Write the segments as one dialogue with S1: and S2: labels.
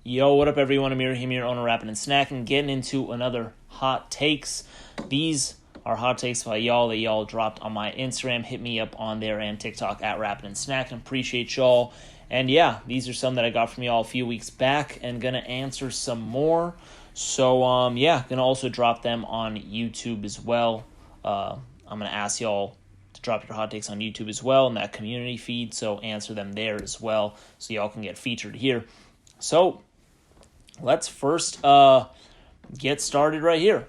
S1: Yo, what up, everyone? Amir here on Rapping and Snacking, getting into another hot takes. These are hot takes by y'all that y'all dropped on my Instagram. Hit me up on there and TikTok at Rapping and Snacking. Appreciate y'all. And yeah, these are some that I got from y'all a few weeks back and gonna answer some more. So gonna also drop them on YouTube as well. I'm gonna ask y'all to drop your hot takes on YouTube as well in that community feed, so answer them there as well so y'all can get featured here. So let's first get started right here.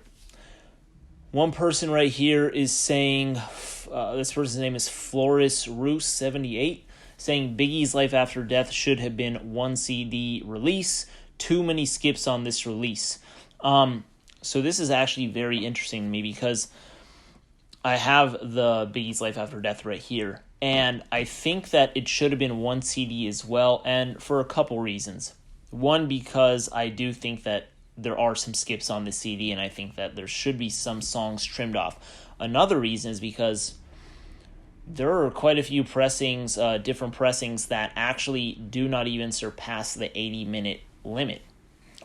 S1: One person right here is saying, this person's name is Floris Roos 78, saying Biggie's Life After Death should have been one CD release. Too many skips on this release. So this is actually very interesting to me because I have the Biggie's Life After Death right here, and I think that it should have been one CD as well, and for a couple reasons. One, because I do think that there are some skips on the CD, and I think that there should be some songs trimmed off. Another reason is because there are quite a few pressings, different pressings, that actually do not even surpass the 80-minute limit,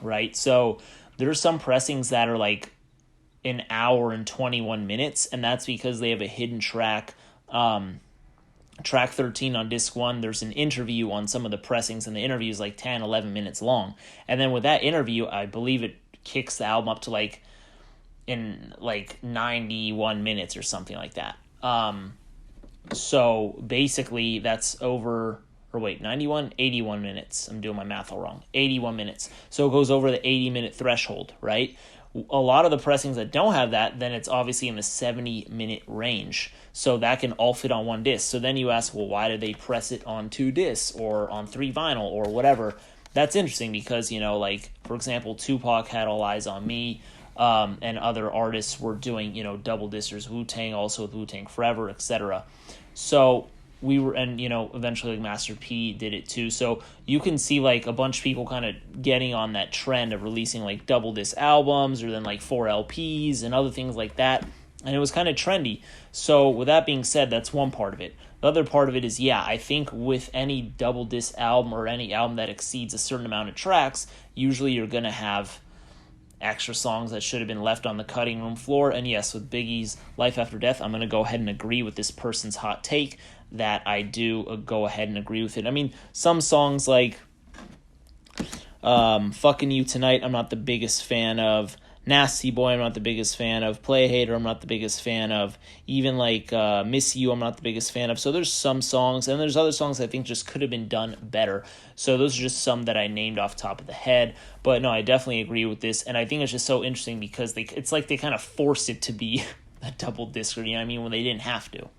S1: right? So there are some pressings that are like an hour and 21 minutes, and that's because they have a hidden track. Track 13 on disc 1, there's an interview on some of the pressings, and the interview is like 10, 11 minutes long. And then with that interview, I believe it kicks the album up to like 91 minutes or something like that. So basically that's 81 minutes. I'm doing my math all wrong. 81 minutes. So it goes over the 80-minute threshold, right? A lot of the pressings that don't have that, then it's obviously in the 70-minute range. So that can all fit on one disc. So then you ask, well, why did they press it on 2 discs or on 3 vinyl or whatever? That's interesting because, for example, Tupac had All Eyes on Me, and other artists were doing, double discs. There's Wu-Tang also with Wu-Tang Forever, etc. So we were, and eventually Master P did it too. So you can see a bunch of people kind of getting on that trend of releasing double disc albums or then 4 LPs and other things like that. And it was kind of trendy. So with that being said, that's one part of it. The other part of it is, I think with any double disc album or any album that exceeds a certain amount of tracks, usually you're going to have extra songs that should have been left on the cutting room floor. And yes, with Biggie's Life After Death, I'm going to go ahead and agree with this person's hot take that I do go ahead and agree with it. I mean, some songs like Fucking You Tonight, I'm not the biggest fan of. Nasty Boy, I'm not the biggest fan of. Play Hater, I'm not the biggest fan of. Even Miss You, I'm not the biggest fan of. So there's some songs, and there's other songs I think just could have been done better. So those are just some that I named off the top of the head. But no, I definitely agree with this, and I think it's just so interesting because it's like they kind of forced it to be a double disc, when they didn't have to.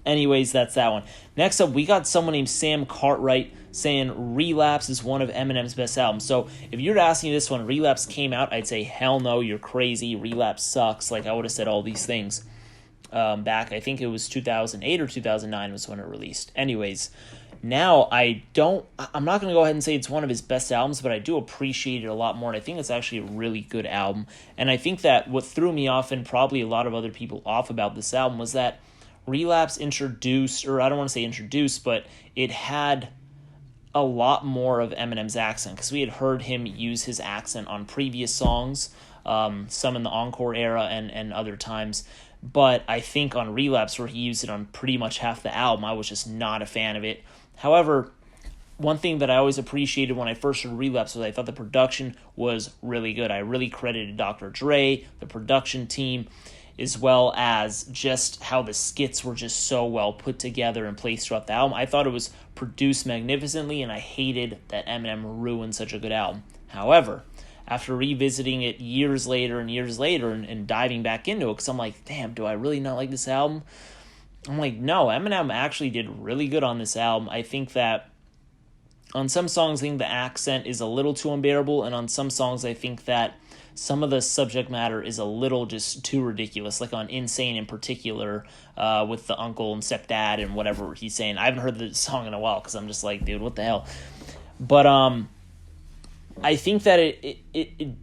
S1: Anyways, that's that one. Next up, we got someone named Sam Cartwright saying Relapse is one of Eminem's best albums. So if you're asking me this when Relapse came out, I'd say, hell no, you're crazy. Relapse sucks. I would have said all these things back. I think it was 2008 or 2009 was when it released. Anyways, now I'm not going to go ahead and say it's one of his best albums, but I do appreciate it a lot more, and I think it's actually a really good album. And I think that what threw me off, and probably a lot of other people off about this album, was that Relapse introduced, or I don't want to say introduced, but it had a lot more of Eminem's accent, because we had heard him use his accent on previous songs, some in the Encore era and other times. But I think on Relapse, where he used it on pretty much half the album, I was just not a fan of it. However, one thing that I always appreciated when I first heard Relapse was I thought the production was really good. I really credited Dr. Dre, the production team, as well as just how the skits were just so well put together and placed throughout the album. I thought it was produced magnificently, and I hated that Eminem ruined such a good album. However, after revisiting it years later and diving back into it, because I'm like, damn, do I really not like this album? I'm like, no, Eminem actually did really good on this album. I think that on some songs, I think the accent is a little too unbearable, and on some songs, I think that some of the subject matter is a little just too ridiculous, like on Insane in particular, with the uncle and stepdad and whatever he's saying. I haven't heard the song in a while because I'm just like, dude, what the hell? But I think that it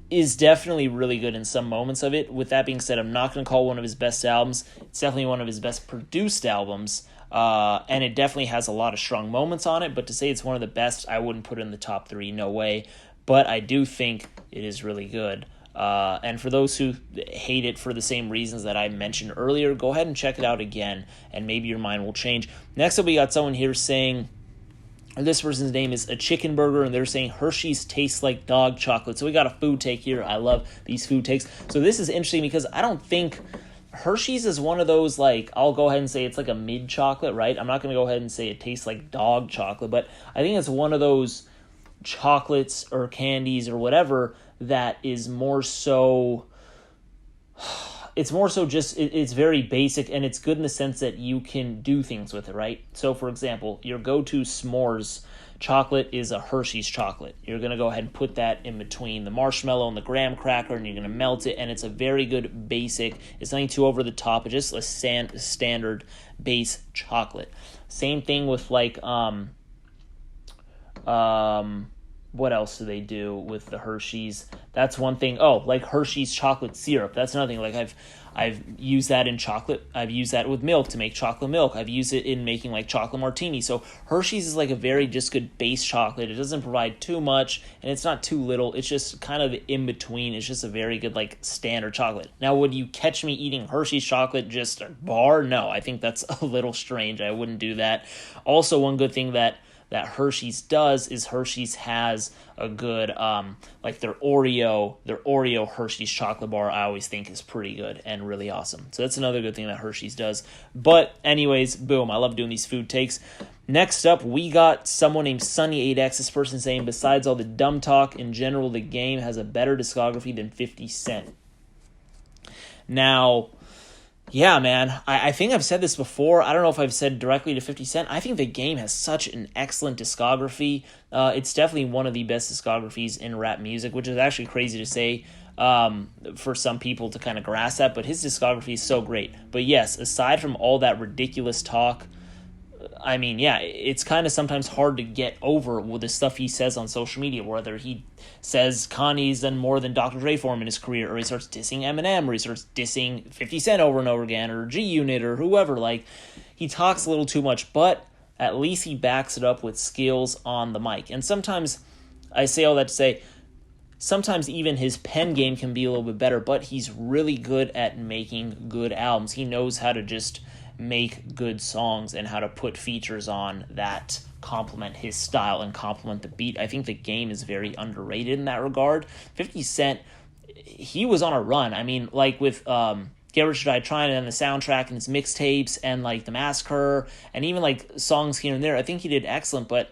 S1: is definitely really good in some moments of it. With that being said, I'm not going to call it one of his best albums. It's definitely one of his best produced albums. And it definitely has a lot of strong moments on it, but to say it's one of the best, I wouldn't put it in the top 3, no way. But I do think it is really good. And for those who hate it for the same reasons that I mentioned earlier, go ahead and check it out again, and maybe your mind will change. Next up, we got someone here saying, this person's name is a chicken burger, and they're saying Hershey's tastes like dog chocolate. So we got a food take here. I love these food takes. So this is interesting because I don't think Hershey's is one of those, like, I'll go ahead and say it's like a mid chocolate, right? I'm not going to go ahead and say it tastes like dog chocolate, but I think it's one of those chocolates or candies or whatever that is more so, it's more so just, it's very basic, and it's good in the sense that you can do things with it, right? So for example, your go-to s'mores chocolate is a Hershey's chocolate. You're going to go ahead and put that in between the marshmallow and the graham cracker, and you're going to melt it, and it's a very good basic, it's nothing too over the top, it's just a standard base chocolate. Same thing with like, what else do they do with the Hershey's? That's one thing. Oh, like Hershey's chocolate syrup. That's another thing. Like I've used that in chocolate. I've used that with milk to make chocolate milk. I've used it in making like chocolate martini. So Hershey's is like a very just good base chocolate. It doesn't provide too much, and it's not too little. It's just kind of in between. It's just a very good like standard chocolate. Now, would you catch me eating Hershey's chocolate just a bar? No, I think that's a little strange. I wouldn't do that. Also, one good thing that Hershey's does is Hershey's has a good like their Oreo Hershey's chocolate bar, I always think is pretty good and really awesome. So that's another good thing that Hershey's does. But anyways, boom, I love doing these food takes. Next up, we got someone named Sunny8X. This person saying, besides all the dumb talk, in general, the game has a better discography than 50 Cent. Now, yeah, man, I think I've said this before. I don't know if I've said directly to 50 Cent. I think the game has such an excellent discography. It's definitely one of the best discographies in rap music, which is actually crazy to say for some people to kind of grasp that, but his discography is so great. But yes, aside from all that ridiculous talk, I mean, yeah, it's kind of sometimes hard to get over with the stuff he says on social media, whether he says Kanye's done more than Dr. Dre for him in his career, or he starts dissing Eminem, or he starts dissing 50 Cent over and over again, or G-Unit, or whoever. Like, he talks a little too much, but at least he backs it up with skills on the mic. And sometimes, I say all that to say, sometimes even his pen game can be a little bit better, but he's really good at making good albums. He knows how to just make good songs and how to put features on that complement his style and complement the beat. I think the game is very underrated in that regard. 50 Cent, he was on a run. I mean, like with Get Rich or Die Trying and the soundtrack and his mixtapes and like The Massacre and even like songs here and there, I think he did excellent, but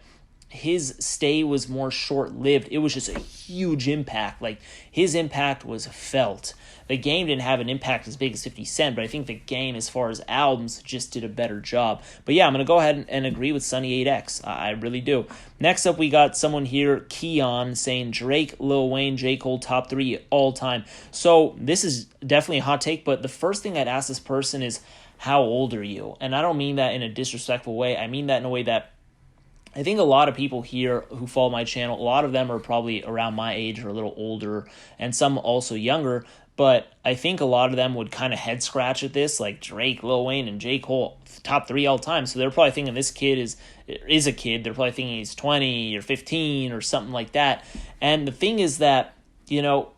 S1: his stay was more short-lived. It was just a huge impact. Like, his impact was felt. The game didn't have an impact as big as 50 Cent, but I think the game, as far as albums, just did a better job. But yeah, I'm going to go ahead and agree with Sunny8X. I really do. Next up, we got someone here, Keon, saying Drake, Lil Wayne, J. Cole, top 3 all time. So this is definitely a hot take, but the first thing I'd ask this person is, how old are you? And I don't mean that in a disrespectful way. I mean that in a way that I think a lot of people here who follow my channel, a lot of them are probably around my age or a little older, and some also younger, but I think a lot of them would kind of head scratch at this, like Drake, Lil Wayne, and J. Cole, top 3 all time. So they're probably thinking this kid is a kid. They're probably thinking he's 20 or 15 or something like that. And the thing is that, you know,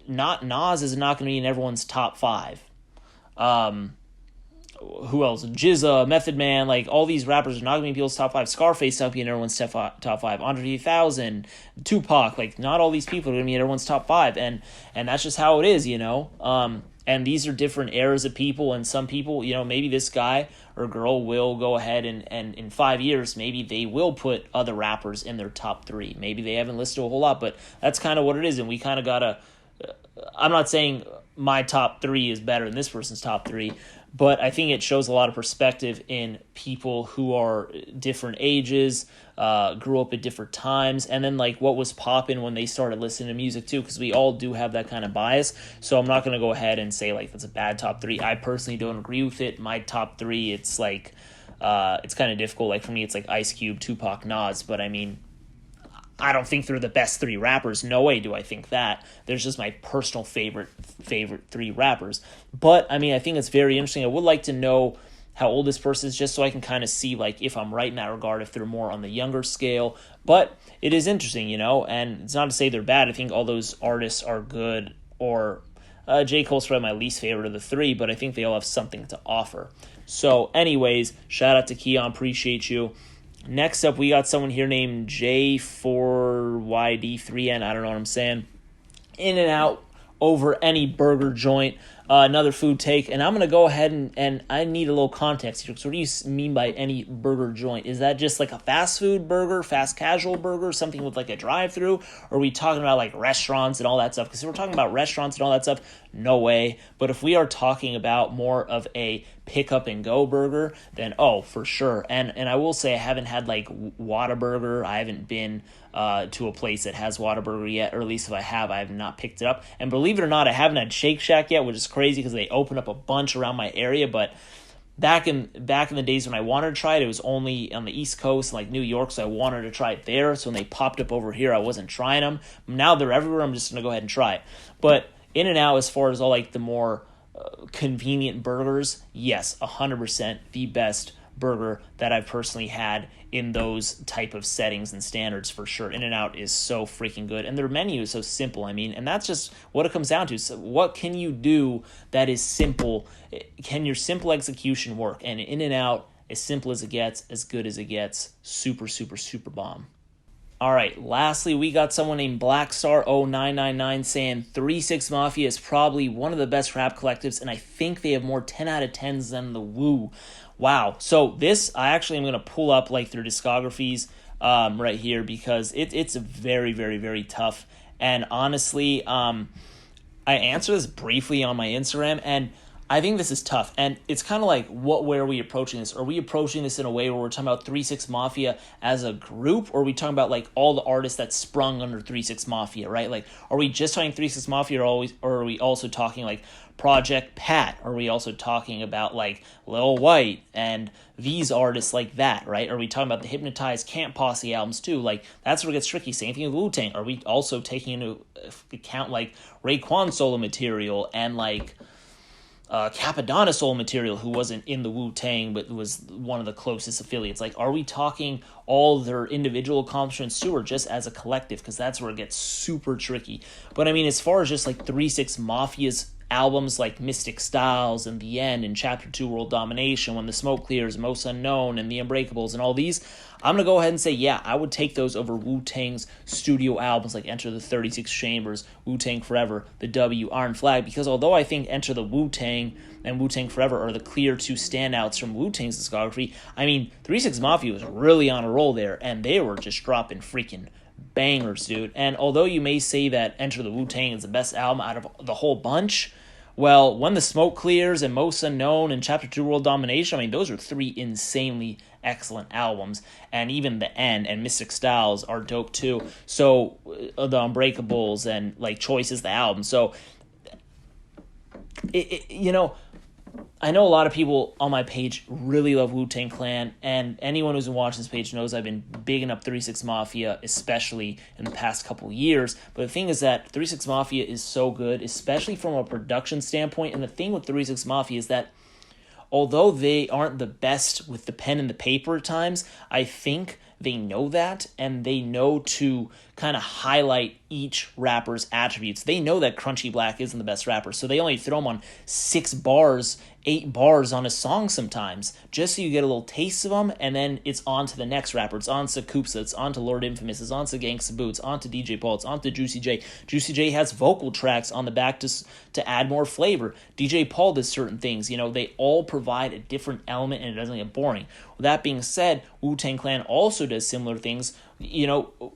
S1: Nas is not going to be in everyone's top 5. Who else? Jizza, Method Man, like all these rappers are not going to be in people's top 5. Scarface not be in everyone's top 5. Andre 3000, Tupac, like not all these people are going to be in everyone's top 5, and that's just how it is, you know. And these are different eras of people, and some people, you know, maybe this guy or girl will go ahead and in 5 years, maybe they will put other rappers in their top 3. Maybe they haven't listened to a whole lot, but that's kind of what it is, and we kind of gotta. I'm not saying my top 3 is better than this person's top 3. But I think it shows a lot of perspective in people who are different ages, grew up at different times, and then like what was popping when they started listening to music too, because we all do have that kind of bias. So I'm not going to go ahead and say like that's a bad top 3. I personally don't agree with it. My top 3, it's like it's kind of difficult. Like for me, it's like Ice Cube, Tupac, Nas. But I mean, I don't think they're the best 3 rappers. No way do I think that. There's just my personal favorite 3 rappers. But, I mean, I think it's very interesting. I would like to know how old this person is, just so I can kind of see like if I'm right in that regard, if they're more on the younger scale. But it is interesting, and it's not to say they're bad. I think all those artists are good, or J. Cole's probably my least favorite of the three, but I think they all have something to offer. So anyways, shout out to Keon, appreciate you. Next up, we got someone here named J4YD3N, I don't know what I'm saying. In and out over any burger joint. Another food take, and I'm going to go ahead and I need a little context here. So what do you mean by any burger joint? Is that just like a fast food burger, fast casual burger, something with like a drive-through? Or are we talking about like restaurants and all that stuff? Because if we're talking about restaurants and all that stuff, no way. But if we are talking about more of a pick-up-and-go burger, then for sure. And I will say I haven't had like Whataburger. I haven't been to a place that has Whataburger yet, or at least if I have not picked it up. And believe it or not, I haven't had Shake Shack yet, which is crazy because they opened up a bunch around my area. But back in the days when I wanted to try it, it was only on the East Coast, like New York, so I wanted to try it there. So when they popped up over here, I wasn't trying them. Now they're everywhere. I'm just going to go ahead and try it. But In-N-Out, as far as all like the more convenient burgers, yes, 100% the best burger that I've personally had in those type of settings and standards, for sure. In-N-Out is so freaking good, and their menu is so simple. And that's just what it comes down to. So what can you do that is simple? Can your simple execution work? And In-N-Out, as simple as it gets, as good as it gets, super, super, super bomb. All right, lastly, we got someone named Blackstar0999 saying 3-6 Mafia is probably one of the best rap collectives, and I think they have more 10 out of 10s than the Wu. Wow. So this, I actually am going to pull up like their discographies right here, because it's very, very, very tough. And honestly, I answered this briefly on my Instagram, and I think this is tough, and it's kind of like, what way are we approaching this? Are we approaching this in a way where we're talking about 3-6 Mafia as a group, or are we talking about like all the artists that sprung under 3-6 Mafia, right? Like, are we just talking 3-6 Mafia, or are we also talking like Project Pat? Are we also talking about like Lil White and these artists like that, right? Are we talking about the Hypnotized Camp Posse albums too? Like, that's where it gets tricky. Same thing with Wu-Tang. Are we also taking into account like Raekwon solo material and like Capadonna solo material, who wasn't in the Wu-Tang but was one of the closest affiliates? Like, are we talking all their individual accomplishments too, or just as a collective? Because that's where it gets super tricky. But as far as just like 3-6 Mafia's albums like Mystic Styles and The End and Chapter 2 World Domination, When the Smoke Clears, Most Unknown, and The Unbreakables, and all these, I'm going to go ahead and say, yeah, I would take those over Wu-Tang's studio albums like Enter the 36 Chambers, Wu-Tang Forever, The W, Iron Flag, because although I think Enter the Wu-Tang and Wu-Tang Forever are the clear two standouts from Wu-Tang's discography, 3-6 Mafia was really on a roll there, and they were just dropping freaking bangers, dude. And although you may say that Enter the Wu-Tang is the best album out of the whole bunch, well, When the Smoke Clears and Most Unknown and Chapter 2 World Domination, those are three insanely excellent albums. And even The End and Mystic Styles are dope too. So, The Unbreakables and like Choices, the album. So, I know a lot of people on my page really love Wu-Tang Clan, and anyone who's been watching this page knows I've been bigging up 3-6 Mafia, especially in the past couple years. But the thing is that 3-6 Mafia is so good, especially from a production standpoint. And the thing with 3-6 Mafia is that although they aren't the best with the pen and the paper at times, I think they know that, and they know to kind of highlight each rapper's attributes. They know that Crunchy Black isn't the best rapper, so they only throw him on 6 bars, 8 bars on a song sometimes, just so you get a little taste of them, and then it's on to the next rapper. It's on to Koopsa, it's on to Lord Infamous, it's on to Gangsta Boo, it's on to DJ Paul, it's on to Juicy J. Juicy J has vocal tracks on the back to add more flavor. DJ Paul does certain things. They all provide a different element, and it doesn't get boring. With that being said, Wu-Tang Clan also does similar things.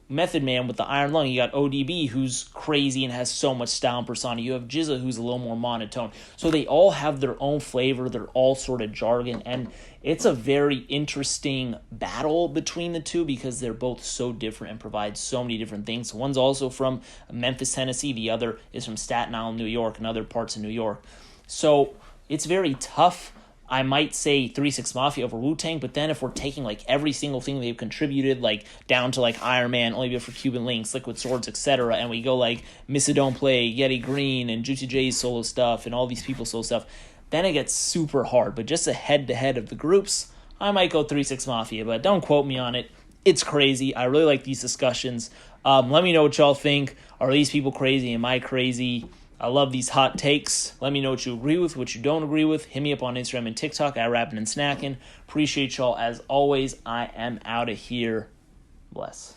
S1: Method Man with the Iron Lung. You got ODB, who's crazy and has so much style and persona. You have GZA, who's a little more monotone. So they all have their own flavor. They're all sort of jargon. And it's a very interesting battle between the two, because they're both so different and provide so many different things. One's also from Memphis, Tennessee. The other is from Staten Island, New York, and other parts of New York. So it's very tough. I might say 3-6 Mafia over Wu-Tang, but then if we're taking like every single thing they've contributed, like down to like Iron Man, Only Good for Cuban Links, Liquid Swords, etc., and we go like Missa Don't Play, Yeti Green, and Juicy J's solo stuff, and all these people's solo stuff, then it gets super hard. But just a head-to-head of the groups, I might go 3-6 Mafia, but don't quote me on it. It's crazy. I really like these discussions. Let me know what y'all think. Are these people crazy? Am I crazy? I love these hot takes. Let me know what you agree with, what you don't agree with. Hit me up on Instagram and TikTok at Rappin' and Snackin'. Appreciate y'all as always. I am out of here. Bless.